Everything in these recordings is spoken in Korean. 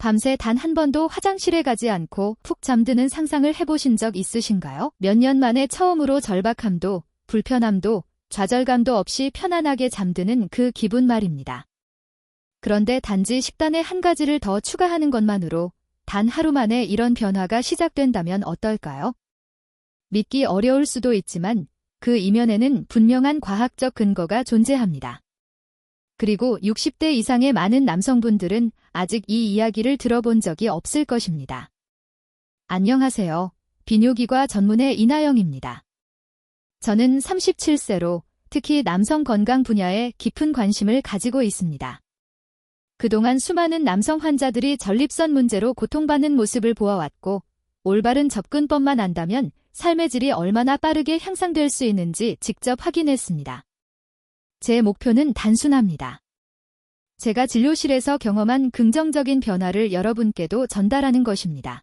밤새 단 한 번도 화장실에 가지 않고 푹 잠드는 상상을 해보신 적 있으신가요? 몇 년 만에 처음으로 절박함도, 불편함도, 좌절감도 없이 편안하게 잠드는 그 기분 말입니다. 그런데 단지 식단에 한 가지를 더 추가하는 것만으로 단 하루 만에 이런 변화가 시작된다면 어떨까요? 믿기 어려울 수도 있지만 그 이면에는 분명한 과학적 근거가 존재합니다. 그리고 60대 이상의 많은 남성분들은 아직 이 이야기를 들어본 적이 없을 것입니다. 안녕하세요. 비뇨기과 전문의 이나영입니다. 저는 37세로 특히 남성 건강 분야에 깊은 관심을 가지고 있습니다. 그동안 수많은 남성 환자들이 전립선 문제로 고통받는 모습을 보아왔고, 올바른 접근법만 안다면 삶의 질이 얼마나 빠르게 향상될 수 있는지 직접 확인했습니다. 제 목표는 단순합니다. 제가 진료실에서 경험한 긍정적인 변화를 여러분께도 전달하는 것입니다.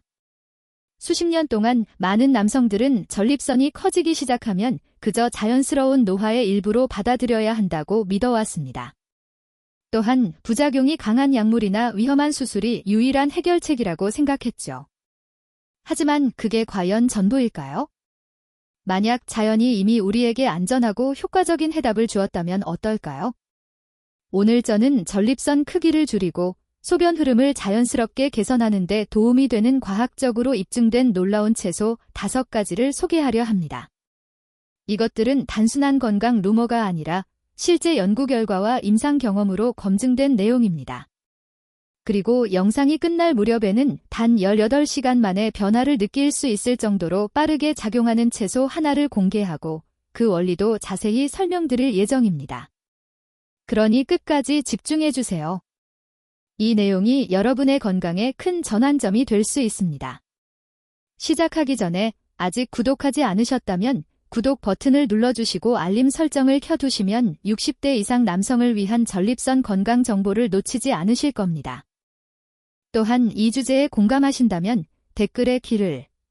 수십 년 동안 많은 남성들은 전립선이 커지기 시작하면 그저 자연스러운 노화의 일부로 받아들여야 한다고 믿어왔습니다. 또한 부작용이 강한 약물이나 위험한 수술이 유일한 해결책이라고 생각했죠. 하지만 그게 과연 전부일까요? 만약 자연이 이미 우리에게 안전하고 효과적인 해답을 주었다면 어떨까요? 오늘 저는 전립선 크기를 줄이고 소변 흐름을 자연스럽게 개선하는 데 도움이 되는 과학적으로 입증된 놀라운 채소 5가지를 소개하려 합니다. 이것들은 단순한 건강 루머가 아니라 실제 연구 결과와 임상 경험으로 검증된 내용입니다. 그리고 영상이 끝날 무렵에는 단 18시간 만에 변화를 느낄 수 있을 정도로 빠르게 작용하는 채소 하나를 공개하고 그 원리도 자세히 설명드릴 예정입니다. 그러니 끝까지 집중해주세요. 이 내용이 여러분의 건강에 큰 전환점이 될 수 있습니다. 시작하기 전에 아직 구독하지 않으셨다면 구독 버튼을 눌러주시고 알림 설정을 켜두시면 60대 이상 남성을 위한 전립선 건강 정보를 놓치지 않으실 겁니다. 또한 이 주제에 공감하신다면 댓글에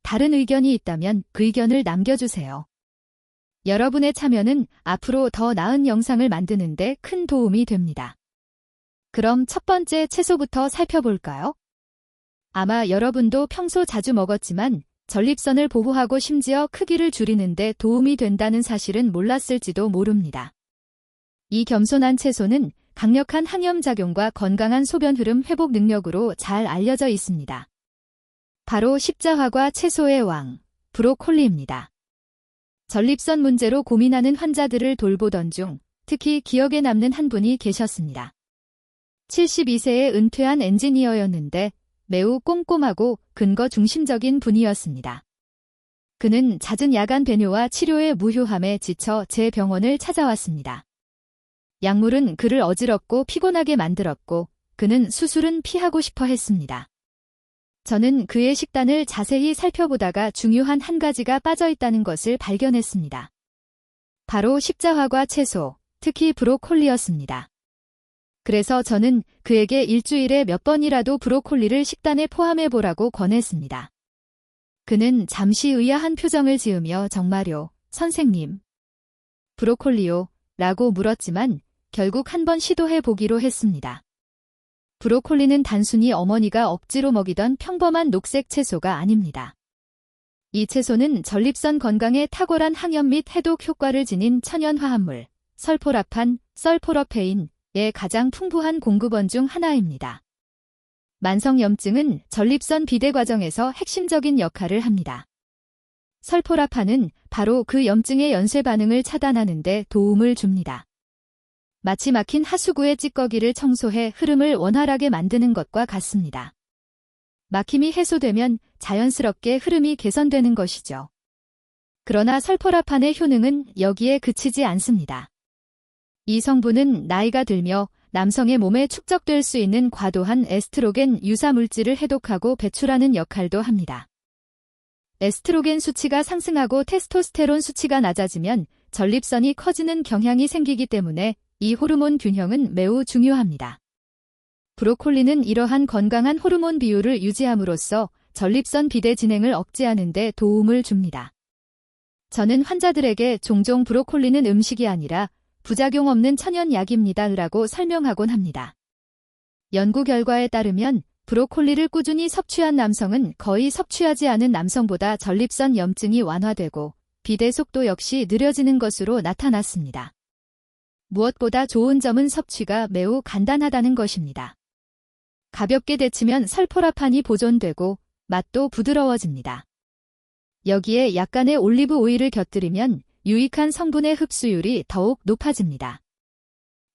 다른 의견이 있다면 그 의견을 남겨주세요. 여러분의 참여는 앞으로 더 나은 영상을 만드는 데 큰 도움이 됩니다. 그럼 첫 번째 채소부터 살펴볼까요? 아마 여러분도 평소 자주 먹었지만 전립선을 보호하고 심지어 크기를 줄이는 데 도움이 된다는 사실은 몰랐을지도 모릅니다. 이 겸손한 채소는 강력한 항염작용과 건강한 소변 흐름 회복 능력으로 잘 알려져 있습니다. 바로 십자화과 채소의 왕, 브로콜리입니다. 전립선 문제로 고민하는 환자들을 돌보던 중 특히 기억에 남는 한 분이 계셨습니다. 72세의 은퇴한 엔지니어였는데 매우 꼼꼼하고 근거 중심적인 분이었습니다. 그는 잦은 야간 배뇨와 치료의 무효함에 지쳐 제 병원을 찾아왔습니다. 약물은 그를 어지럽고 피곤하게 만들었고 그는 수술은 피하고 싶어 했습니다. 저는 그의 식단을 자세히 살펴보다가 중요한 한 가지가 빠져있다는 것을 발견했습니다. 바로 십자화과 채소, 특히 브로콜리였습니다. 그래서 저는 그에게 일주일에 몇 번이라도 브로콜리를 식단에 포함해보라고 권했습니다. 그는 잠시 의아한 표정을 지으며 정말요, 선생님. 브로콜리요? 라고 물었지만 결국 한번 시도해보기로 했습니다. 브로콜리는 단순히 어머니가 억지로 먹이던 평범한 녹색 채소가 아닙니다. 이 채소는 전립선 건강에 탁월한 항염 및 해독 효과를 지닌 천연 화합물, 설포라판, 설포러페인의 가장 풍부한 공급원 중 하나입니다. 만성염증은 전립선 비대 과정에서 핵심적인 역할을 합니다. 설포라판은 바로 그 염증의 연쇄 반응을 차단하는 데 도움을 줍니다. 마치 막힌 하수구의 찌꺼기를 청소해 흐름을 원활하게 만드는 것과 같습니다. 막힘이 해소되면 자연스럽게 흐름이 개선되는 것이죠. 그러나 설포라판의 효능은 여기에 그치지 않습니다. 이 성분은 나이가 들며 남성의 몸에 축적될 수 있는 과도한 에스트로겐 유사 물질을 해독하고 배출하는 역할도 합니다. 에스트로겐 수치가 상승하고 테스토스테론 수치가 낮아지면 전립선이 커지는 경향이 생기기 때문에 이 호르몬 균형은 매우 중요합니다. 브로콜리는 이러한 건강한 호르몬 비율을 유지함으로써 전립선 비대 진행을 억제하는 데 도움을 줍니다. 저는 환자들에게 종종 브로콜리는 음식이 아니라 부작용 없는 천연 약입니다 라고 설명하곤 합니다. 연구 결과에 따르면 브로콜리를 꾸준히 섭취한 남성은 거의 섭취하지 않은 남성보다 전립선 염증이 완화되고 비대 속도 역시 느려지는 것으로 나타났습니다. 무엇보다 좋은 점은 섭취가 매우 간단하다는 것입니다. 가볍게 데치면 설포라판이 보존되고 맛도 부드러워집니다. 여기에 약간의 올리브 오일을 곁들이면 유익한 성분의 흡수율이 더욱 높아집니다.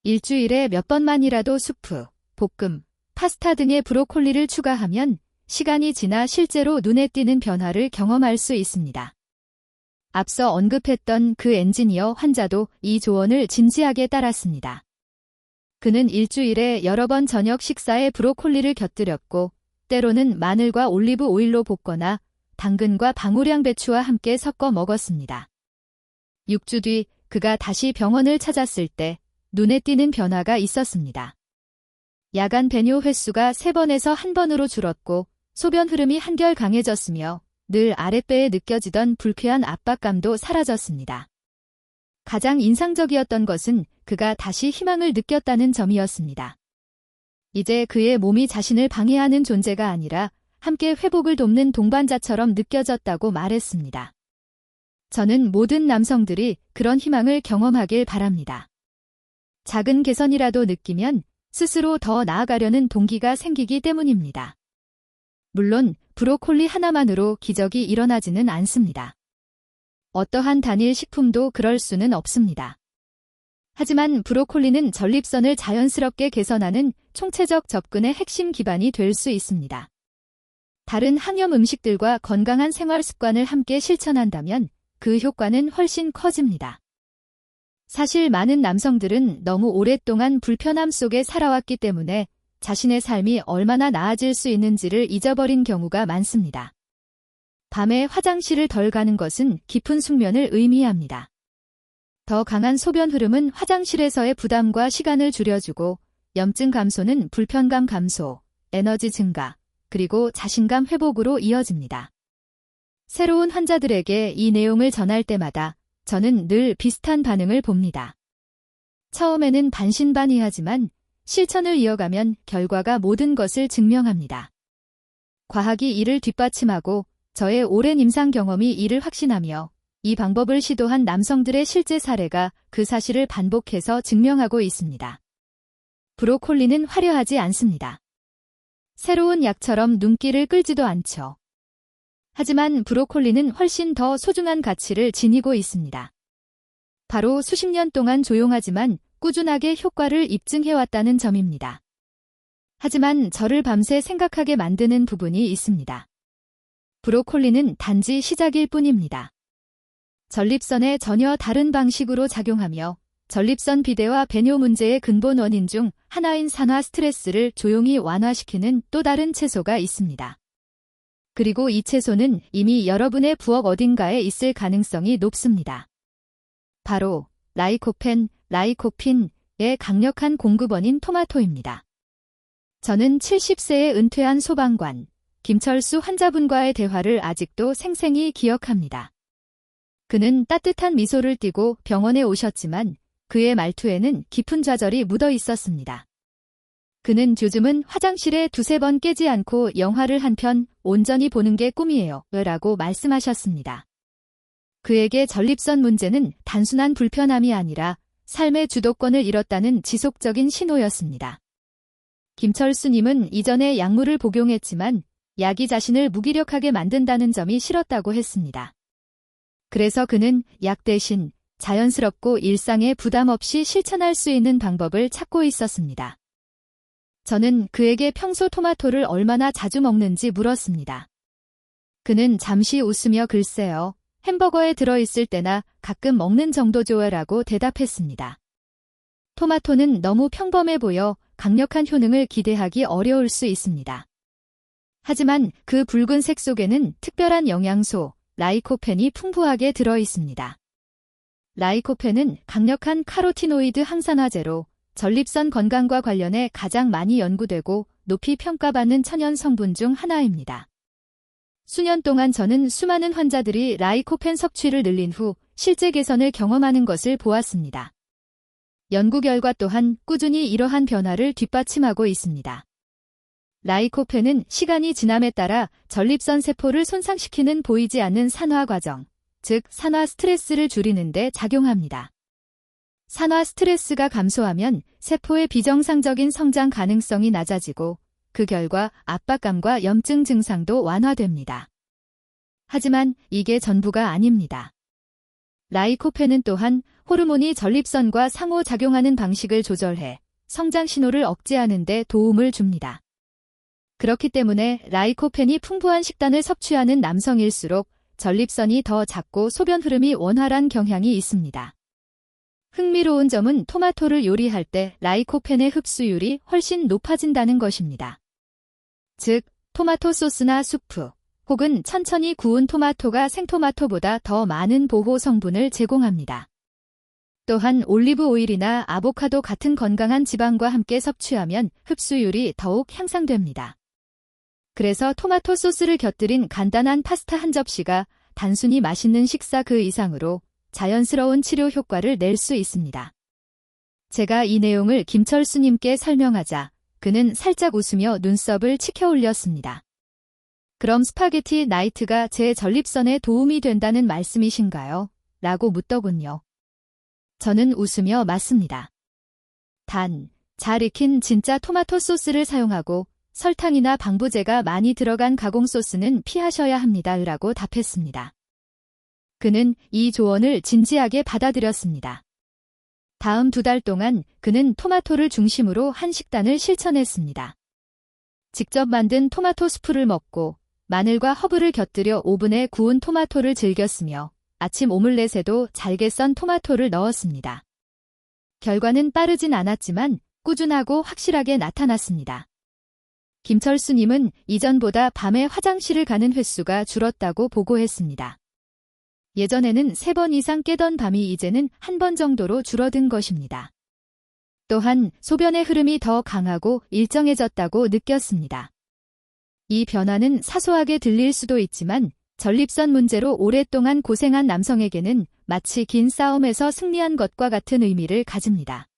일주일에 몇 번만이라도 수프, 볶음, 파스타 등의 브로콜리를 추가하면 시간이 지나 실제로 눈에 띄는 변화를 경험할 수 있습니다. 앞서 언급했던 그 엔지니어 환자도 이 조언을 진지하게 따랐습니다. 그는 일주일에 여러 번 저녁 식사에 브로콜리를 곁들였고 때로는 마늘과 올리브 오일로 볶거나 당근과 방울향 배추와 함께 섞어 먹었습니다. 6주 뒤 그가 다시 병원을 찾았을 때 눈에 띄는 변화가 있었습니다. 야간 배뇨 횟수가 3번에서 1번으로 줄었고 소변 흐름이 한결 강해졌으며 늘 아랫배에 느껴지던 불쾌한 압박감도 사라졌습니다. 가장 인상적이었던 것은 그가 다시 희망을 느꼈다는 점이었습니다. 이제 그의 몸이 자신을 방해하는 존재가 아니라 함께 회복을 돕는 동반자처럼 느껴졌다고 말했습니다. 저는 모든 남성들이 그런 희망을 경험하길 바랍니다. 작은 개선이라도 느끼면 스스로 더 나아가려는 동기가 생기기 때문입니다. 물론 브로콜리 하나만으로 기적이 일어나지는 않습니다. 어떠한 단일 식품도 그럴 수는 없습니다. 하지만 브로콜리는 전립선을 자연스럽게 개선하는 총체적 접근의 핵심 기반이 될 수 있습니다. 다른 항염 음식들과 건강한 생활 습관을 함께 실천한다면 그 효과는 훨씬 커집니다. 사실 많은 남성들은 너무 오랫동안 불편함 속에 살아왔기 때문에 자신의 삶이 얼마나 나아질 수 있는지를 잊어버린 경우가 많습니다. 밤에 화장실을 덜 가는 것은 깊은 숙면을 의미합니다. 더 강한 소변 흐름은 화장실에서의 부담과 시간을 줄여주고 염증 감소는 불편감 감소, 에너지 증가, 그리고 자신감 회복으로 이어집니다. 새로운 환자들에게 이 내용을 전할 때마다 저는 늘 비슷한 반응을 봅니다. 처음에는 반신반의하지만 실천을 이어가면 결과가 모든 것을 증명합니다. 과학이 이를 뒷받침하고 저의 오랜 임상 경험이 이를 확신하며 이 방법을 시도한 남성들의 실제 사례가 그 사실을 반복해서 증명하고 있습니다. 브로콜리는 화려하지 않습니다. 새로운 약처럼 눈길을 끌지도 않죠. 하지만 브로콜리는 훨씬 더 소중한 가치를 지니고 있습니다. 바로 수십 년 동안 조용하지만 꾸준하게 효과를 입증해왔다는 점입니다. 하지만 저를 밤새 생각하게 만드는 부분이 있습니다. 브로콜리는 단지 시작일 뿐입니다. 전립선에 전혀 다른 방식으로 작용하며 전립선 비대와 배뇨 문제의 근본 원인 중 하나인 산화 스트레스를 조용히 완화시키는 또 다른 채소가 있습니다. 그리고 이 채소는 이미 여러분의 부엌 어딘가에 있을 가능성이 높습니다. 바로 라이코펜의 강력한 공급원인 토마토입니다. 저는 70세의 은퇴한 소방관, 김철수 환자분과의 대화를 아직도 생생히 기억합니다. 그는 따뜻한 미소를 띠고 병원에 오셨지만 그의 말투에는 깊은 좌절이 묻어 있었습니다. 그는 요즘은 화장실에 2-3번 깨지 않고 영화를 한 편 온전히 보는 게 꿈이에요. 라고 말씀하셨습니다. 그에게 전립선 문제는 단순한 불편함이 아니라 삶의 주도권을 잃었다는 지속적인 신호였습니다. 김철수님은 이전에 약물을 복용했지만 약이 자신을 무기력하게 만든다는 점이 싫었다고 했습니다. 그래서 그는 약 대신 자연스럽고 일상에 부담 없이 실천할 수 있는 방법을 찾고 있었습니다. 저는 그에게 평소 토마토를 얼마나 자주 먹는지 물었습니다. 그는 잠시 웃으며 글쎄요, 햄버거에 들어있을 때나 가끔 먹는 정도죠라고 대답했습니다. 토마토는 너무 평범해 보여 강력한 효능을 기대하기 어려울 수 있습니다. 하지만 그 붉은색 속에는 특별한 영양소, 라이코펜이 풍부하게 들어있습니다. 라이코펜은 강력한 카로티노이드 항산화제로 전립선 건강과 관련해 가장 많이 연구되고 높이 평가받는 천연 성분 중 하나입니다. 수년 동안 저는 수많은 환자들이 라이코펜 섭취를 늘린 후 실제 개선을 경험하는 것을 보았습니다. 연구 결과 또한 꾸준히 이러한 변화를 뒷받침하고 있습니다. 라이코펜은 시간이 지남에 따라 전립선 세포를 손상시키는 보이지 않는 산화 과정, 즉 산화 스트레스를 줄이는 데 작용합니다. 산화 스트레스가 감소하면 세포의 비정상적인 성장 가능성이 낮아지고 그 결과 압박감과 염증 증상도 완화됩니다. 하지만 이게 전부가 아닙니다. 라이코펜은 또한 호르몬이 전립선과 상호작용하는 방식을 조절해 성장 신호를 억제하는 데 도움을 줍니다. 그렇기 때문에 라이코펜이 풍부한 식단을 섭취하는 남성일수록 전립선이 더 작고 소변 흐름이 원활한 경향이 있습니다. 흥미로운 점은 토마토를 요리할 때 라이코펜의 흡수율이 훨씬 높아진다는 것입니다. 즉, 토마토 소스나 수프, 혹은 천천히 구운 토마토가 생토마토보다 더 많은 보호 성분을 제공합니다. 또한 올리브 오일이나 아보카도 같은 건강한 지방과 함께 섭취하면 흡수율이 더욱 향상됩니다. 그래서 토마토 소스를 곁들인 간단한 파스타 한 접시가 단순히 맛있는 식사 그 이상으로 자연스러운 치료 효과를 낼 수 있습니다. 제가 이 내용을 김철수님께 설명하자 그는 살짝 웃으며 눈썹을 치켜 올렸습니다. 그럼 스파게티 나이트가 제 전립선에 도움이 된다는 말씀이신가요? 라고 묻더군요. 저는 웃으며 맞습니다. 단, 잘 익힌 진짜 토마토 소스를 사용하고 설탕이나 방부제가 많이 들어간 가공 소스는 피하셔야 합니다. 라고 답했습니다. 그는 이 조언을 진지하게 받아들였습니다. 다음 2달 동안 그는 토마토를 중심으로 한 식단을 실천했습니다. 직접 만든 토마토 수프를 먹고 마늘과 허브를 곁들여 오븐에 구운 토마토를 즐겼으며 아침 오믈렛에도 잘게 썬 토마토를 넣었습니다. 결과는 빠르진 않았지만 꾸준하고 확실하게 나타났습니다. 김철수님은 이전보다 밤에 화장실을 가는 횟수가 줄었다고 보고했습니다. 예전에는 3번 이상 깨던 밤이 이제는 1번 정도로 줄어든 것입니다. 또한 소변의 흐름이 더 강하고 일정해졌다고 느꼈습니다. 이 변화는 사소하게 들릴 수도 있지만 전립선 문제로 오랫동안 고생한 남성에게는 마치 긴 싸움에서 승리한 것과 같은 의미를 가집니다.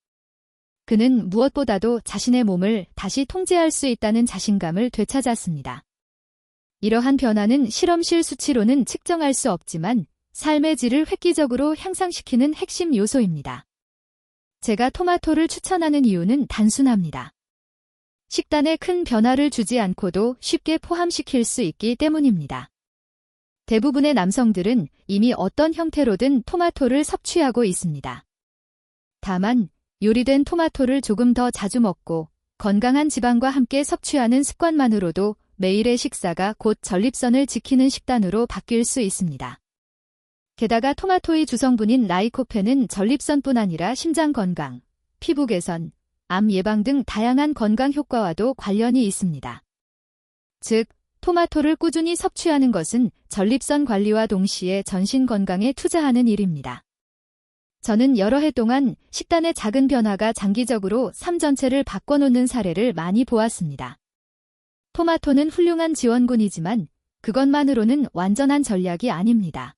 그는 무엇보다도 자신의 몸을 다시 통제할 수 있다는 자신감을 되찾았습니다. 이러한 변화는 실험실 수치로는 측정할 수 없지만 삶의 질을 획기적으로 향상시키는 핵심 요소입니다. 제가 토마토를 추천하는 이유는 단순합니다. 식단에 큰 변화를 주지 않고도 쉽게 포함시킬 수 있기 때문입니다. 대부분의 남성들은 이미 어떤 형태로든 토마토를 섭취하고 있습니다. 다만 요리된 토마토를 조금 더 자주 먹고 건강한 지방과 함께 섭취하는 습관만으로도 매일의 식사가 곧 전립선을 지키는 식단으로 바뀔 수 있습니다. 게다가 토마토의 주성분인 라이코펜은 전립선뿐 아니라 심장 건강, 피부 개선, 암 예방 등 다양한 건강 효과와도 관련이 있습니다. 즉, 토마토를 꾸준히 섭취하는 것은 전립선 관리와 동시에 전신 건강에 투자하는 일입니다. 저는 여러 해 동안 식단의 작은 변화가 장기적으로 삶 전체를 바꿔놓는 사례를 많이 보았습니다. 토마토는 훌륭한 지원군이지만 그것만으로는 완전한 전략이 아닙니다.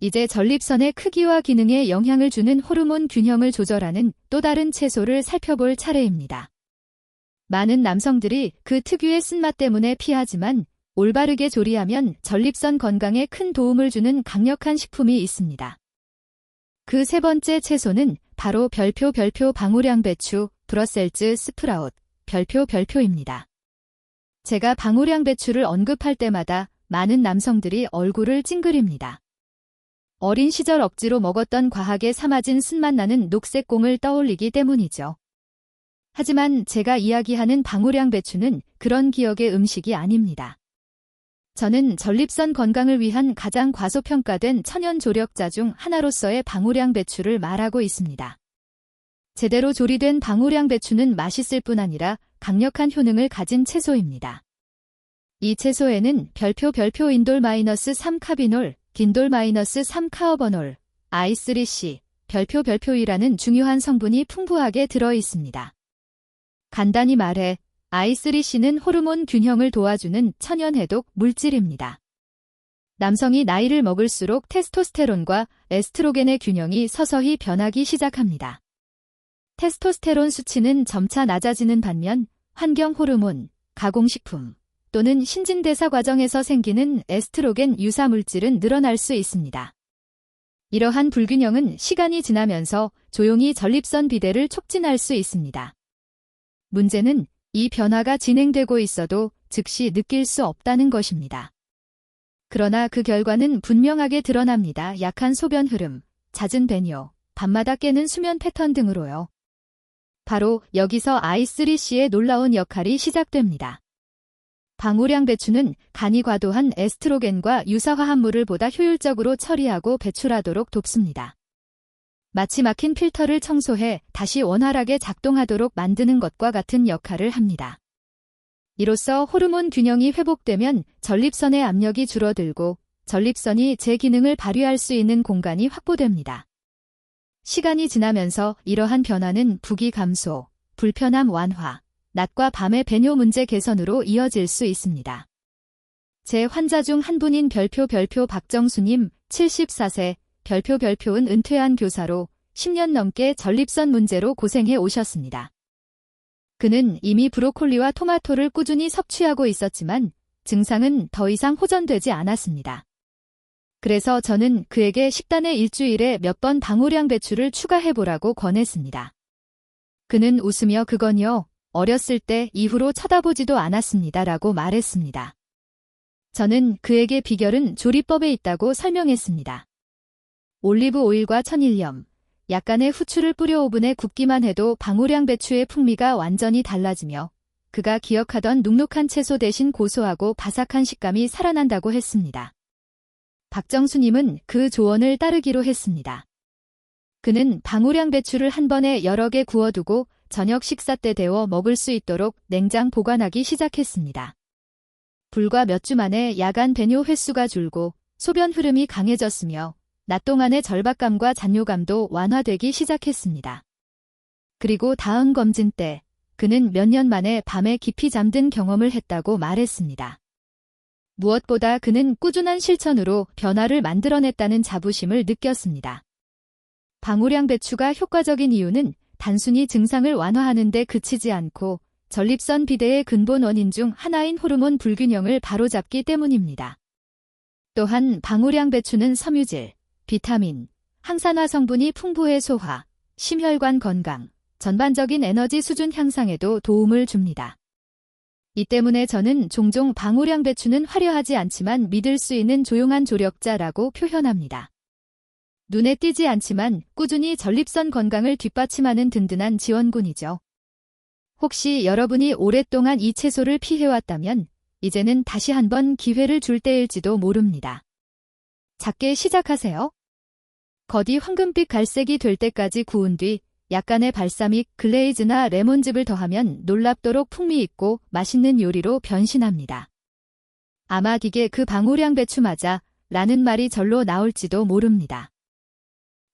이제 전립선의 크기와 기능에 영향을 주는 호르몬 균형을 조절하는 또 다른 채소를 살펴볼 차례입니다. 많은 남성들이 그 특유의 쓴맛 때문에 피하지만 올바르게 조리하면 전립선 건강에 큰 도움을 주는 강력한 식품이 있습니다. 그 3번째 채소는 바로 별표 방울양배추, 브러셀즈 스프라웃, 별표입니다. 제가 방울양배추를 언급할 때마다 많은 남성들이 얼굴을 찡그립니다. 어린 시절 억지로 먹었던 과하게 삶아진 쓴맛 나는 녹색콩을 떠올리기 때문이죠. 하지만 제가 이야기하는 방울양배추는 그런 기억의 음식이 아닙니다. 저는 전립선 건강을 위한 가장 과소평가된 천연 조력자 중 하나로서의 방울양배추를 말하고 있습니다. 제대로 조리된 방울양배추는 맛있을 뿐 아니라 강력한 효능을 가진 채소입니다. 이 채소에는 별표 인돌-3카비놀, 긴돌-3카어버놀, 아이스리시, 별표이라는 중요한 성분이 풍부하게 들어 있습니다. 간단히 말해 아이스리시는 호르몬 균형을 도와주는 천연 해독 물질입니다. 남성이 나이를 먹을수록 테스토스테론과 에스트로겐의 균형이 서서히 변하기 시작합니다. 테스토스테론 수치는 점차 낮아지는 반면 환경 호르몬, 가공식품 또는 신진대사 과정에서 생기는 에스트로겐 유사 물질은 늘어날 수 있습니다. 이러한 불균형은 시간이 지나면서 조용히 전립선 비대를 촉진할 수 있습니다. 문제는 이 변화가 진행되고 있어도 즉시 느낄 수 없다는 것입니다. 그러나 그 결과는 분명하게 드러납니다. 약한 소변 흐름, 잦은 배뇨, 밤마다 깨는 수면 패턴 등으로요. 바로 여기서 I3C의 놀라운 역할이 시작됩니다. 방우량 배추는 간이 과도한 에스트로겐과 유사 화합물을 보다 효율적으로 처리하고 배출하도록 돕습니다. 마치 막힌 필터를 청소해 다시 원활하게 작동하도록 만드는 것과 같은 역할을 합니다. 이로써 호르몬 균형이 회복되면 전립선의 압력이 줄어들고 전립선이 제 기능을 발휘할 수 있는 공간이 확보됩니다. 시간이 지나면서 이러한 변화는 부기 감소, 불편함 완화, 낮과 밤의 배뇨 문제 개선으로 이어질 수 있습니다. 제 환자 중 한 분인 별표 박정수님 74세, 별표은 은퇴한 교사로 10년 넘게 전립선 문제로 고생해 오셨습니다. 그는 이미 브로콜리와 토마토를 꾸준히 섭취하고 있었지만 증상은 더 이상 호전되지 않았습니다. 그래서 저는 그에게 식단에 일주일에 몇 번 방우량 배추를 추가해보라고 권했습니다. 그는 웃으며 그건요, 어렸을 때 이후로 쳐다보지도 않았습니다 라고 말했습니다. 저는 그에게 비결은 조리법에 있다고 설명했습니다. 올리브 오일과 천일염, 약간의 후추를 뿌려 오븐에 굽기만 해도 방우량 배추의 풍미가 완전히 달라지며 그가 기억하던 눅눅한 채소 대신 고소하고 바삭한 식감이 살아난다고 했습니다. 박정수님은 그 조언을 따르기로 했습니다. 그는 방우량 배추를 한 번에 여러 개 구워두고 저녁 식사 때 데워 먹을 수 있도록 냉장 보관하기 시작했습니다. 불과 몇 주 만에 야간 배뇨 횟수가 줄고 소변 흐름이 강해졌으며 낮 동안의 절박감과 잔뇨감도 완화되기 시작했습니다. 그리고 다음 검진 때 그는 몇 년 만에 밤에 깊이 잠든 경험을 했다고 말했습니다. 무엇보다 그는 꾸준한 실천으로 변화를 만들어냈다는 자부심을 느꼈습니다. 방우량 배추가 효과적인 이유는 단순히 증상을 완화하는 데 그치지 않고 전립선 비대의 근본 원인 중 하나인 호르몬 불균형을 바로잡기 때문입니다. 또한 방우량 배추는 섬유질, 비타민, 항산화 성분이 풍부해 소화, 심혈관 건강, 전반적인 에너지 수준 향상에도 도움을 줍니다. 이 때문에 저는 종종 방우량 배추는 화려하지 않지만 믿을 수 있는 조용한 조력자라고 표현합니다. 눈에 띄지 않지만 꾸준히 전립선 건강을 뒷받침하는 든든한 지원군이죠. 혹시 여러분이 오랫동안 이 채소를 피해왔다면 이제는 다시 한번 기회를 줄 때일지도 모릅니다. 작게 시작하세요. 겉이 황금빛 갈색이 될 때까지 구운 뒤 약간의 발사믹, 글레이즈나 레몬즙을 더하면 놀랍도록 풍미 있고 맛있는 요리로 변신합니다. 아마 이게 그 방우량 배추 맞아 라는 말이 절로 나올지도 모릅니다.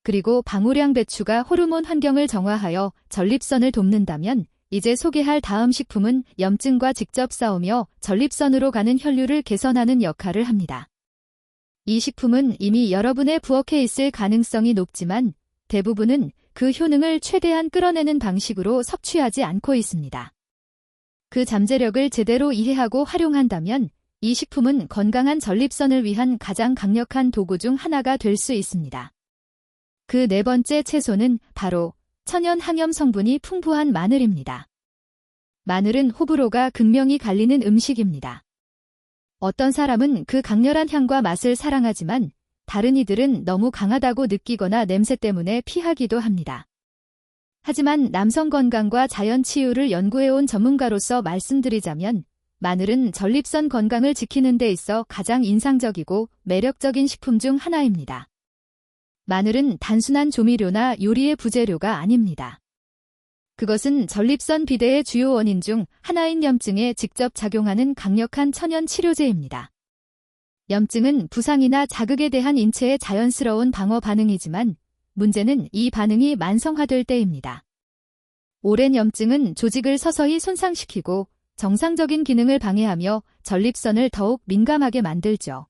그리고 방우량 배추가 호르몬 환경을 정화하여 전립선을 돕는다면 이제 소개할 다음 식품은 염증과 직접 싸우며 전립선으로 가는 혈류를 개선하는 역할을 합니다. 이 식품은 이미 여러분의 부엌에 있을 가능성이 높지만 대부분은 그 효능을 최대한 끌어내는 방식으로 섭취하지 않고 있습니다. 그 잠재력을 제대로 이해하고 활용한다면 이 식품은 건강한 전립선을 위한 가장 강력한 도구 중 하나가 될 수 있습니다. 그 네 번째 채소는 바로 천연 항염 성분이 풍부한 마늘입니다. 마늘은 호불호가 극명히 갈리는 음식입니다. 어떤 사람은 그 강렬한 향과 맛을 사랑하지만 다른 이들은 너무 강하다고 느끼거나 냄새 때문에 피하기도 합니다. 하지만 남성 건강과 자연 치유를 연구해온 전문가로서 말씀드리자면 마늘은 전립선 건강을 지키는 데 있어 가장 인상적이고 매력적인 식품 중 하나입니다. 마늘은 단순한 조미료나 요리의 부재료가 아닙니다. 그것은 전립선 비대의 주요 원인 중 하나인 염증에 직접 작용하는 강력한 천연 치료제입니다. 염증은 부상이나 자극에 대한 인체의 자연스러운 방어 반응이지만 문제는 이 반응이 만성화될 때입니다. 오랜 염증은 조직을 서서히 손상시키고 정상적인 기능을 방해하며 전립선을 더욱 민감하게 만들죠.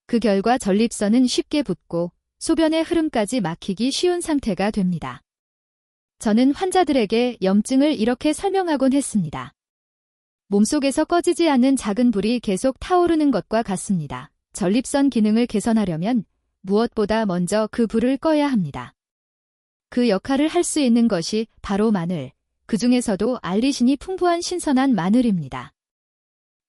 그 결과 전립선은 쉽게 붓고 소변의 흐름까지 막히기 쉬운 상태가 됩니다. 저는 환자들에게 염증을 이렇게 설명하곤 했습니다. 몸속에서 꺼지지 않는 작은 불이 계속 타오르는 것과 같습니다. 전립선 기능을 개선하려면 무엇보다 먼저 그 불을 꺼야 합니다. 그 역할을 할 수 있는 것이 바로 마늘, 그 중에서도 알리신이 풍부한 신선한 마늘입니다.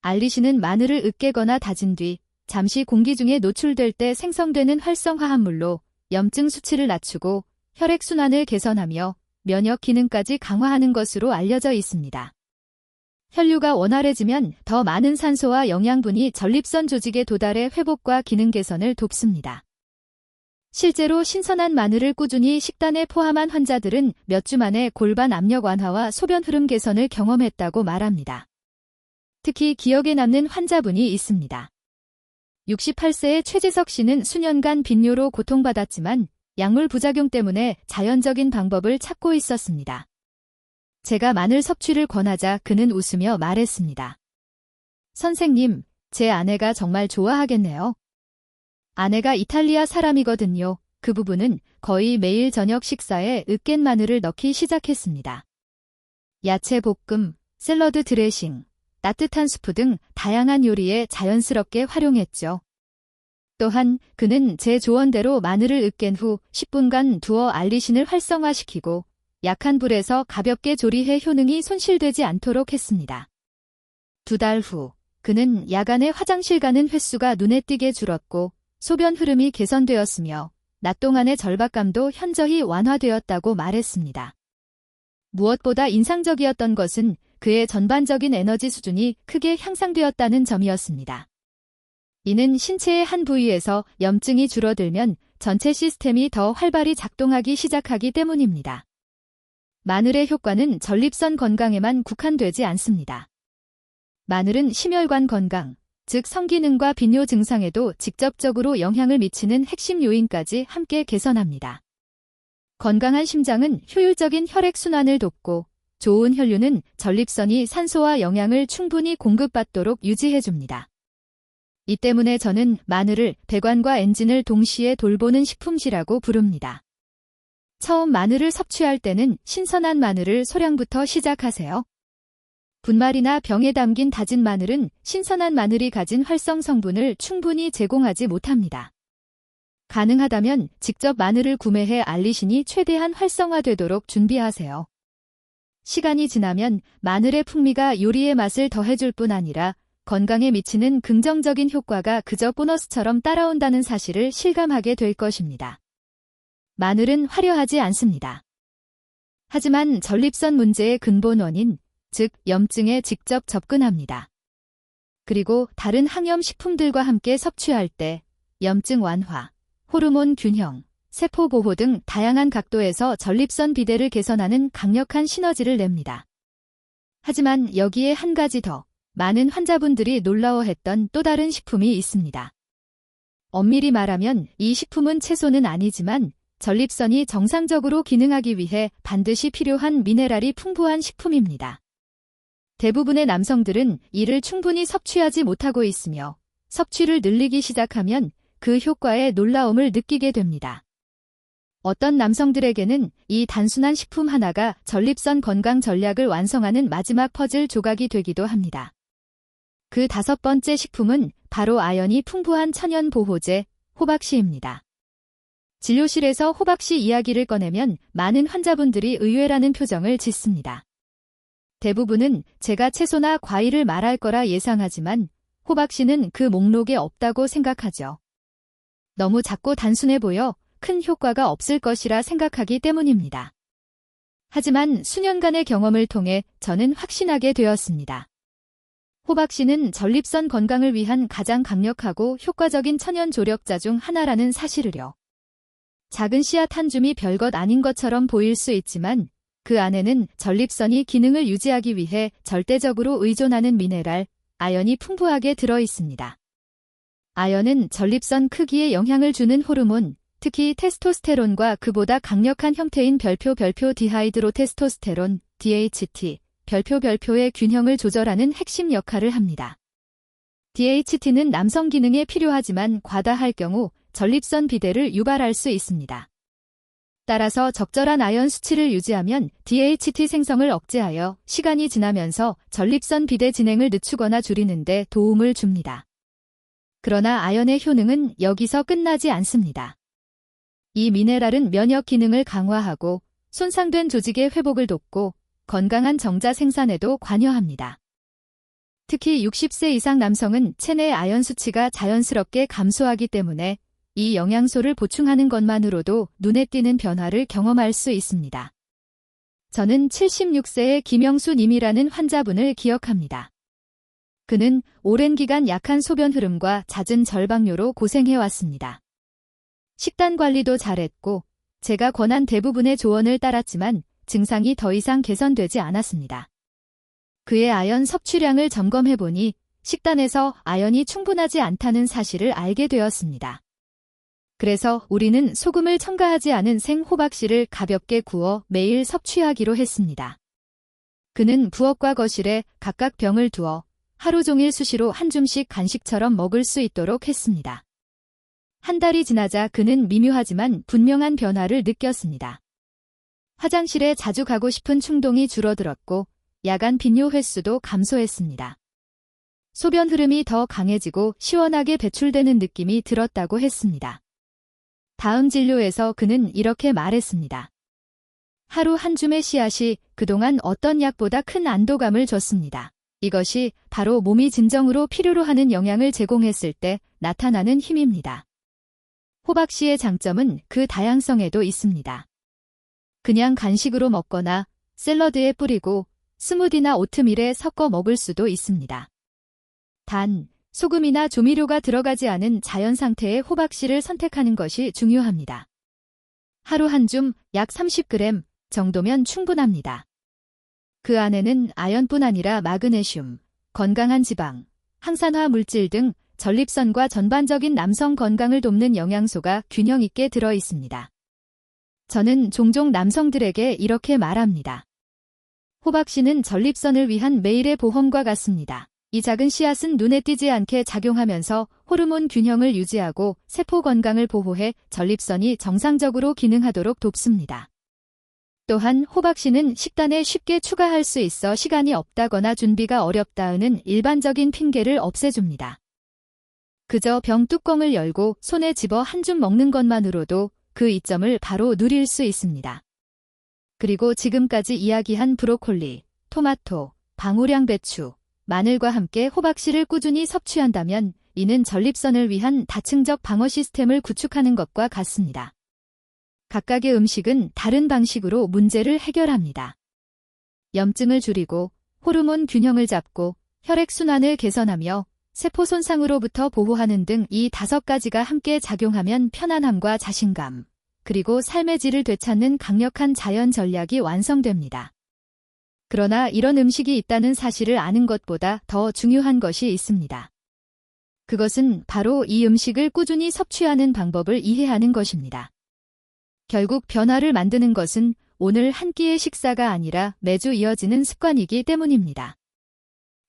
알리신은 마늘을 으깨거나 다진 뒤 잠시 공기 중에 노출될 때 생성되는 활성화합물로 염증 수치를 낮추고 혈액순환을 개선하며 면역 기능까지 강화하는 것으로 알려져 있습니다. 혈류가 원활해지면 더 많은 산소와 영양분이 전립선 조직에 도달해 회복과 기능 개선을 돕습니다. 실제로 신선한 마늘을 꾸준히 식단에 포함한 환자들은 몇 주 만에 골반 압력 완화와 소변 흐름 개선을 경험했다고 말합니다. 특히 기억에 남는 환자분이 있습니다. 68세의 최재석 씨는 수년간 빈뇨로 고통받았지만 약물 부작용 때문에 자연적인 방법을 찾고 있었습니다. 제가 마늘 섭취를 권하자 그는 웃으며 말했습니다. 선생님, 제 아내가 정말 좋아하겠네요. 아내가 이탈리아 사람이거든요. 그 부부는 거의 매일 저녁 식사에 으깬 마늘을 넣기 시작했습니다. 야채 볶음, 샐러드 드레싱, 따뜻한 수프 등 다양한 요리에 자연스럽게 활용했죠. 또한 그는 제 조언대로 마늘을 으깬 후 10분간 두어 알리신을 활성화시키고 약한 불에서 가볍게 조리해 효능이 손실되지 않도록 했습니다. 2달 후, 그는 야간에 화장실 가는 횟수가 눈에 띄게 줄었고 소변 흐름이 개선되었으며 낮 동안의 절박감도 현저히 완화되었다고 말했습니다. 무엇보다 인상적이었던 것은 그의 전반적인 에너지 수준이 크게 향상되었다는 점이었습니다. 이는 신체의 한 부위에서 염증이 줄어들면 전체 시스템이 더 활발히 작동하기 시작하기 때문입니다. 마늘의 효과는 전립선 건강에만 국한되지 않습니다. 마늘은 심혈관 건강, 즉 성기능과 빈뇨 증상에도 직접적으로 영향을 미치는 핵심 요인까지 함께 개선합니다. 건강한 심장은 효율적인 혈액순환을 돕고 좋은 혈류는 전립선이 산소와 영양을 충분히 공급받도록 유지해줍니다. 이 때문에 저는 마늘을 배관과 엔진을 동시에 돌보는 식품지라고 부릅니다. 처음 마늘을 섭취할 때는 신선한 마늘을 소량부터 시작하세요. 분말이나 병에 담긴 다진 마늘은 신선한 마늘이 가진 활성 성분을 충분히 제공하지 못합니다. 가능하다면 직접 마늘을 구매해 알리신이 최대한 활성화되도록 준비하세요. 시간이 지나면 마늘의 풍미가 요리의 맛을 더해줄 뿐 아니라 건강에 미치는 긍정적인 효과가 그저 보너스처럼 따라온다는 사실을 실감하게 될 것입니다. 마늘은 화려하지 않습니다. 하지만 전립선 문제의 근본 원인, 즉 염증에 직접 접근합니다. 그리고 다른 항염 식품들과 함께 섭취할 때 염증 완화, 호르몬 균형, 세포 보호 등 다양한 각도에서 전립선 비대를 개선하는 강력한 시너지를 냅니다. 하지만 여기에 한 가지 더 많은 환자분들이 놀라워했던 또 다른 식품이 있습니다. 엄밀히 말하면 이 식품은 채소는 아니지만 전립선이 정상적으로 기능하기 위해 반드시 필요한 미네랄이 풍부한 식품입니다. 대부분의 남성들은 이를 충분히 섭취하지 못하고 있으며 섭취를 늘리기 시작하면 그 효과에 놀라움을 느끼게 됩니다. 어떤 남성들에게는 이 단순한 식품 하나가 전립선 건강 전략을 완성하는 마지막 퍼즐 조각이 되기도 합니다. 그 5번째 식품은 바로 아연이 풍부한 천연 보호제, 호박씨입니다. 진료실에서 호박씨 이야기를 꺼내면 많은 환자분들이 의외라는 표정을 짓습니다. 대부분은 제가 채소나 과일을 말할 거라 예상하지만 호박씨는 그 목록에 없다고 생각하죠. 너무 작고 단순해 보여 큰 효과가 없을 것이라 생각하기 때문입니다. 하지만 수년간의 경험을 통해 저는 확신하게 되었습니다. 호박씨는 전립선 건강을 위한 가장 강력하고 효과적인 천연 조력자 중 하나라는 사실을요. 작은 씨앗 한 줌이 별것 아닌 것처럼 보일 수 있지만 그 안에는 전립선이 기능을 유지하기 위해 절대적으로 의존하는 미네랄, 아연이 풍부하게 들어 있습니다. 아연은 전립선 크기에 영향을 주는 호르몬, 특히 테스토스테론과 그보다 강력한 형태인 별표 디하이드로테스토스테론, DHT, 별표의 균형을 조절하는 핵심 역할을 합니다. DHT는 남성 기능에 필요하지만 과다할 경우 전립선 비대를 유발할 수 있습니다. 따라서 적절한 아연 수치를 유지하면 DHT 생성을 억제하여 시간이 지나면서 전립선 비대 진행을 늦추거나 줄이는 데 도움을 줍니다. 그러나 아연의 효능은 여기서 끝나지 않습니다. 이 미네랄은 면역 기능을 강화하고 손상된 조직의 회복을 돕고 건강한 정자 생산에도 관여합니다. 특히 60세 이상 남성은 체내 아연 수치가 자연스럽게 감소하기 때문에 이 영양소를 보충하는 것만으로도 눈에 띄는 변화를 경험할 수 있습니다. 저는 76세의 김영수 님이라는 환자분을 기억합니다. 그는 오랜 기간 약한 소변 흐름과 잦은 절박뇨로 고생해왔습니다. 식단 관리도 잘했고 제가 권한 대부분의 조언을 따랐지만 증상이 더 이상 개선되지 않았습니다. 그의 아연 섭취량을 점검해보니 식단에서 아연이 충분하지 않다는 사실을 알게 되었습니다. 그래서 우리는 소금을 첨가하지 않은 생호박씨를 가볍게 구워 매일 섭취하기로 했습니다. 그는 부엌과 거실에 각각 병을 두어 하루 종일 수시로 한 줌씩 간식처럼 먹을 수 있도록 했습니다. 한 달이 지나자 그는 미묘하지만 분명한 변화를 느꼈습니다. 화장실에 자주 가고 싶은 충동이 줄어들었고 야간 빈뇨 횟수도 감소했습니다. 소변 흐름이 더 강해지고 시원하게 배출되는 느낌이 들었다고 했습니다. 다음 진료에서 그는 이렇게 말했습니다. 하루 한 줌의 씨앗이 그동안 어떤 약보다 큰 안도감을 줬습니다. 이것이 바로 몸이 진정으로 필요로 하는 영양을 제공했을 때 나타나는 힘입니다. 호박씨의 장점은 그 다양성에도 있습니다. 그냥 간식으로 먹거나 샐러드에 뿌리고 스무디나 오트밀에 섞어 먹을 수도 있습니다. 단, 소금이나 조미료가 들어가지 않은 자연 상태의 호박씨를 선택하는 것이 중요합니다. 하루 한 줌 약 30g 정도면 충분합니다. 그 안에는 아연뿐 아니라 마그네슘, 건강한 지방, 항산화 물질 등 전립선과 전반적인 남성 건강을 돕는 영양소가 균형 있게 들어 있습니다. 저는 종종 남성들에게 이렇게 말합니다. 호박씨는 전립선을 위한 매일의 보험과 같습니다. 이 작은 씨앗은 눈에 띄지 않게 작용하면서 호르몬 균형을 유지하고 세포 건강을 보호해 전립선이 정상적으로 기능하도록 돕습니다. 또한 호박씨는 식단에 쉽게 추가할 수 있어 시간이 없다거나 준비가 어렵다는 일반적인 핑계를 없애줍니다. 그저 병 뚜껑을 열고 손에 집어 한 줌 먹는 것만으로도 그 이점을 바로 누릴 수 있습니다. 그리고 지금까지 이야기한 브로콜리, 토마토, 방울향 배추, 마늘과 함께 호박씨를 꾸준히 섭취한다면 이는 전립선을 위한 다층적 방어 시스템을 구축하는 것과 같습니다. 각각의 음식은 다른 방식으로 문제를 해결합니다. 염증을 줄이고 호르몬 균형을 잡고 혈액순환을 개선하며 세포 손상으로부터 보호하는 등 이 5가지가 함께 작용하면 편안함과 자신감, 그리고 삶의 질을 되찾는 강력한 자연 전략이 완성됩니다. 그러나 이런 음식이 있다는 사실을 아는 것보다 더 중요한 것이 있습니다. 그것은 바로 이 음식을 꾸준히 섭취하는 방법을 이해하는 것입니다. 결국 변화를 만드는 것은 오늘 한 끼의 식사가 아니라 매주 이어지는 습관이기 때문입니다.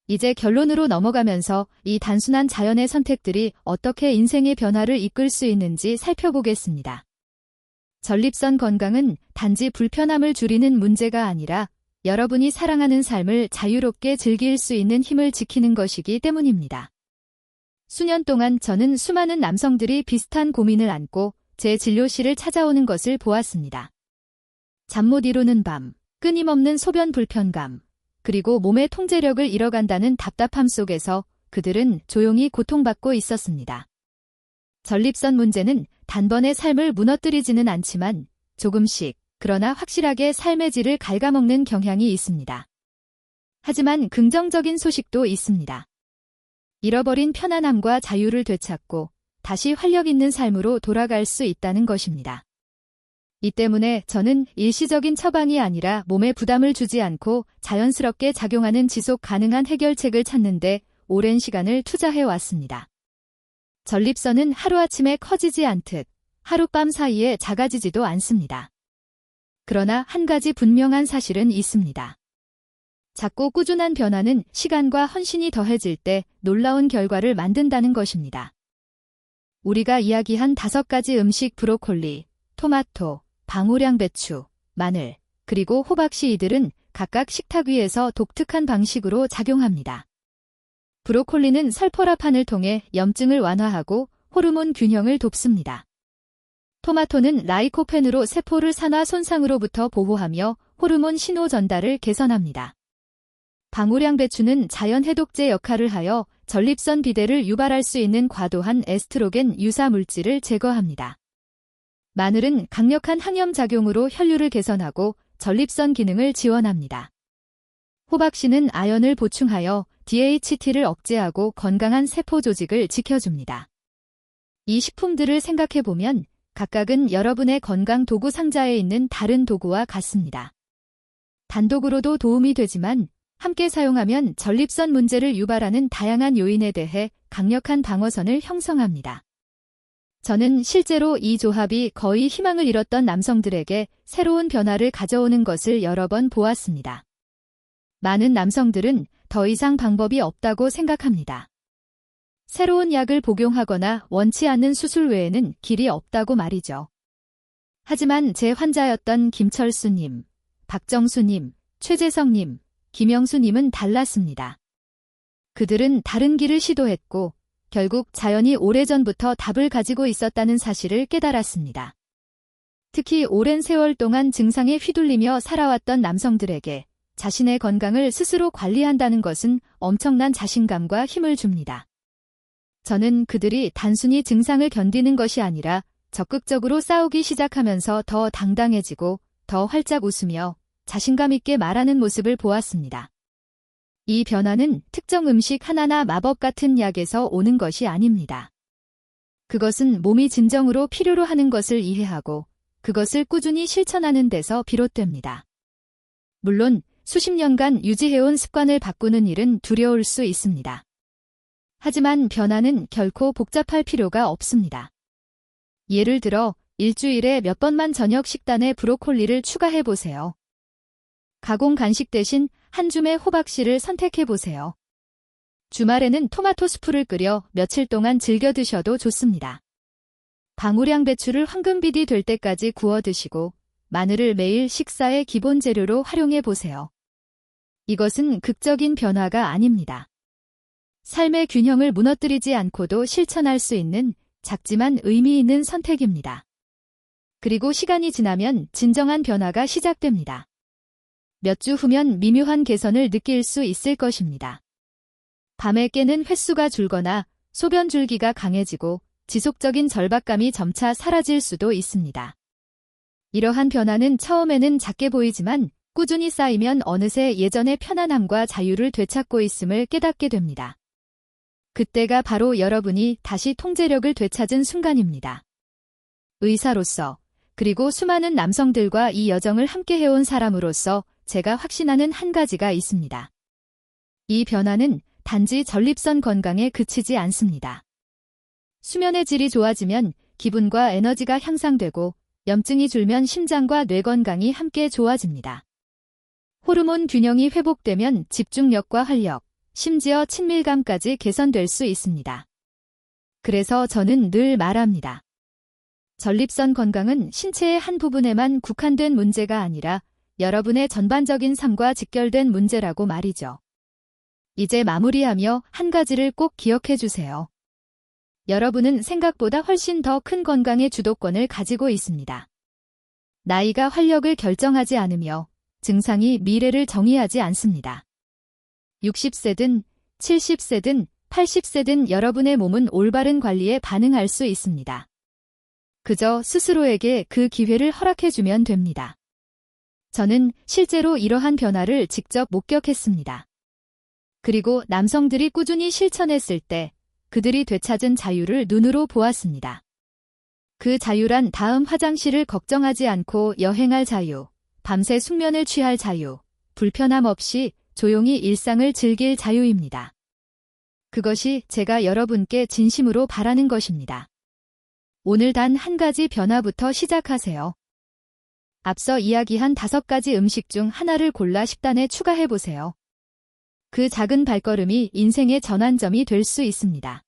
이제 결론으로 넘어가면서 이 단순한 자연의 선택들이 어떻게 인생의 변화를 이끌 수 있는지 살펴보겠습니다. 전립선 건강은 단지 불편함을 줄이는 문제가 아니라 여러분이 사랑하는 삶을 자유롭게 즐길 수 있는 힘을 지키는 것이기 때문입니다. 수년 동안 저는 수많은 남성들이 비슷한 고민을 안고 제 진료실을 찾아오는 것을 보았습니다. 잠 못 이루는 밤, 끊임없는 소변 불편감, 그리고 몸의 통제력을 잃어간다는 답답함 속에서 그들은 조용히 고통받고 있었습니다. 전립선 문제는 단번에 삶을 무너뜨리지는 않지만 조금씩, 그러나 확실하게 삶의 질을 갉아먹는 경향이 있습니다. 하지만 긍정적인 소식도 있습니다. 잃어버린 편안함과 자유를 되찾고 다시 활력 있는 삶으로 돌아갈 수 있다는 것입니다. 이 때문에 저는 일시적인 처방이 아니라 몸에 부담을 주지 않고 자연스럽게 작용하는 지속 가능한 해결책을 찾는 데 오랜 시간을 투자해 왔습니다. 전립선은 하루아침에 커지지 않듯 하룻밤 사이에 작아지지도 않습니다. 그러나 한 가지 분명한 사실은 있습니다. 작고 꾸준한 변화는 시간과 헌신이 더해질 때 놀라운 결과를 만든다는 것입니다. 우리가 이야기한 5가지 음식 브로콜리, 토마토, 방울향 배추, 마늘, 그리고 호박씨 이들은 각각 식탁 위에서 독특한 방식으로 작용합니다. 브로콜리는 설포라판을 통해 염증을 완화하고 호르몬 균형을 돕습니다. 토마토는 라이코펜으로 세포를 산화 손상으로부터 보호하며 호르몬 신호 전달을 개선합니다. 방울향 배추는 자연 해독제 역할을 하여 전립선 비대를 유발할 수 있는 과도한 에스트로겐 유사 물질을 제거합니다. 마늘은 강력한 항염 작용으로 혈류를 개선하고 전립선 기능을 지원합니다. 호박씨는 아연을 보충하여 DHT를 억제하고 건강한 세포 조직을 지켜줍니다. 이 식품들을 생각해보면 각각은 여러분의 건강 도구 상자에 있는 다른 도구와 같습니다. 단독으로도 도움이 되지만 함께 사용하면 전립선 문제를 유발하는 다양한 요인에 대해 강력한 방어선을 형성합니다. 저는 실제로 이 조합이 거의 희망을 잃었던 남성들에게 새로운 변화를 가져오는 것을 여러 번 보았습니다. 많은 남성들은 더 이상 방법이 없다고 생각합니다. 새로운 약을 복용하거나 원치 않는 수술 외에는 길이 없다고 말이죠. 하지만 제 환자였던 김철수님, 박정수님, 최재성님, 김영수님은 달랐습니다. 그들은 다른 길을 시도했고 결국 자연이 오래전부터 답을 가지고 있었다는 사실을 깨달았습니다. 특히 오랜 세월 동안 증상에 휘둘리며 살아왔던 남성들에게 자신의 건강을 스스로 관리한다는 것은 엄청난 자신감과 힘을 줍니다. 저는 그들이 단순히 증상을 견디는 것이 아니라 적극적으로 싸우기 시작하면서 더 당당해지고 더 활짝 웃으며 자신감 있게 말하는 모습을 보았습니다. 이 변화는 특정 음식 하나나 마법 같은 약에서 오는 것이 아닙니다. 그것은 몸이 진정으로 필요로 하는 것을 이해하고 그것을 꾸준히 실천하는 데서 비롯됩니다. 물론 수십 년간 유지해온 습관을 바꾸는 일은 두려울 수 있습니다. 하지만 변화는 결코 복잡할 필요가 없습니다. 예를 들어 일주일에 몇 번만 저녁 식단에 브로콜리를 추가해보세요. 가공 간식 대신 한 줌의 호박씨를 선택해보세요. 주말에는 토마토 수프를 끓여 며칠 동안 즐겨 드셔도 좋습니다. 방울향 배추를 황금빛이 될 때까지 구워 드시고 마늘을 매일 식사의 기본 재료로 활용해보세요. 이것은 극적인 변화가 아닙니다. 삶의 균형을 무너뜨리지 않고도 실천할 수 있는 작지만 의미 있는 선택입니다. 그리고 시간이 지나면 진정한 변화가 시작됩니다. 몇 주 후면 미묘한 개선을 느낄 수 있을 것입니다. 밤에 깨는 횟수가 줄거나 소변 줄기가 강해지고 지속적인 절박감이 점차 사라질 수도 있습니다. 이러한 변화는 처음에는 작게 보이지만 꾸준히 쌓이면 어느새 예전의 편안함과 자유를 되찾고 있음을 깨닫게 됩니다. 그때가 바로 여러분이 다시 통제력을 되찾은 순간입니다. 의사로서 그리고 수많은 남성들과 이 여정을 함께 해온 사람으로서 제가 확신하는 한 가지가 있습니다. 이 변화는 단지 전립선 건강에 그치지 않습니다. 수면의 질이 좋아지면 기분과 에너지가 향상되고 염증이 줄면 심장과 뇌 건강이 함께 좋아집니다. 호르몬 균형이 회복되면 집중력과 활력, 심지어 친밀감까지 개선될 수 있습니다. 그래서 저는 늘 말합니다. 전립선 건강은 신체의 한 부분에만 국한된 문제가 아니라 여러분의 전반적인 삶과 직결된 문제라고 말이죠. 이제 마무리하며 한 가지를 꼭 기억해 주세요. 여러분은 생각보다 훨씬 더 큰 건강의 주도권을 가지고 있습니다. 나이가 활력을 결정하지 않으며 증상이 미래를 정의하지 않습니다. 60세든 70세든 80세든 여러분의 몸은 올바른 관리에 반응할 수 있습니다. 그저 스스로에게 그 기회를 허락해주면 됩니다. 저는 실제로 이러한 변화를 직접 목격했습니다. 그리고 남성들이 꾸준히 실천했을 때 그들이 되찾은 자유를 눈으로 보았습니다. 그 자유란 다음 화장실을 걱정하지 않고 여행할 자유, 밤새 숙면을 취할 자유, 불편함 없이 조용히 일상을 즐길 자유입니다. 그것이 제가 여러분께 진심으로 바라는 것입니다. 오늘 단 한 가지 변화부터 시작하세요. 앞서 이야기한 5가지 음식 중 하나를 골라 식단에 추가해보세요. 그 작은 발걸음이 인생의 전환점이 될 수 있습니다.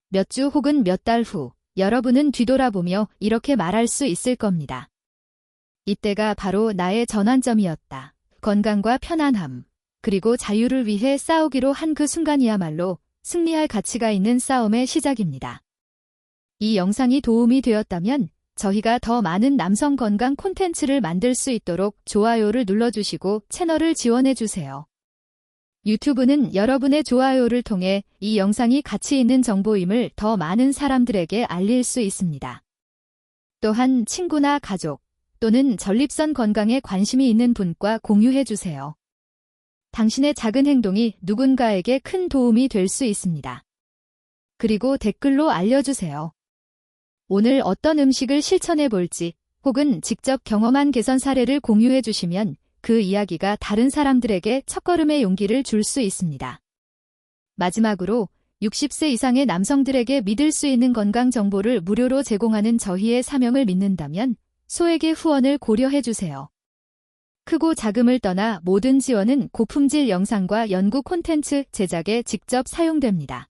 몇 주 혹은 몇 달 후, 여러분은 뒤돌아보며 이렇게 말할 수 있을 겁니다. 이때가 바로 나의 전환점이었다. 건강과 편안함, 그리고 자유를 위해 싸우기로 한 그 순간이야말로 승리할 가치가 있는 싸움의 시작입니다. 이 영상이 도움이 되었다면 저희가 더 많은 남성 건강 콘텐츠를 만들 수 있도록 좋아요를 눌러주시고 채널을 지원해주세요. 유튜브는 여러분의 좋아요를 통해 이 영상이 가치 있는 정보임을 더 많은 사람들에게 알릴 수 있습니다. 또한 친구나 가족 또는 전립선 건강에 관심이 있는 분과 공유해주세요. 당신의 작은 행동이 누군가에게 큰 도움이 될 수 있습니다. 그리고 댓글로 알려주세요. 오늘 어떤 음식을 실천해 볼지 혹은 직접 경험한 개선 사례를 공유해 주시면 그 이야기가 다른 사람들에게 첫걸음의 용기를 줄 수 있습니다. 마지막으로 60세 이상의 남성들에게 믿을 수 있는 건강 정보를 무료로 제공하는 저희의 사명을 믿는다면 소액의 후원을 고려해 주세요. 크고 작음을 떠나 모든 지원은 고품질 영상과 연구 콘텐츠 제작에 직접 사용됩니다.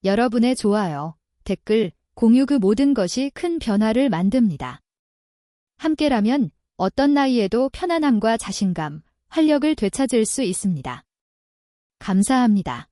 여러분의 좋아요, 댓글, 공유 그 모든 것이 큰 변화를 만듭니다. 함께라면 어떤 나이에도 편안함과 자신감, 활력을 되찾을 수 있습니다. 감사합니다.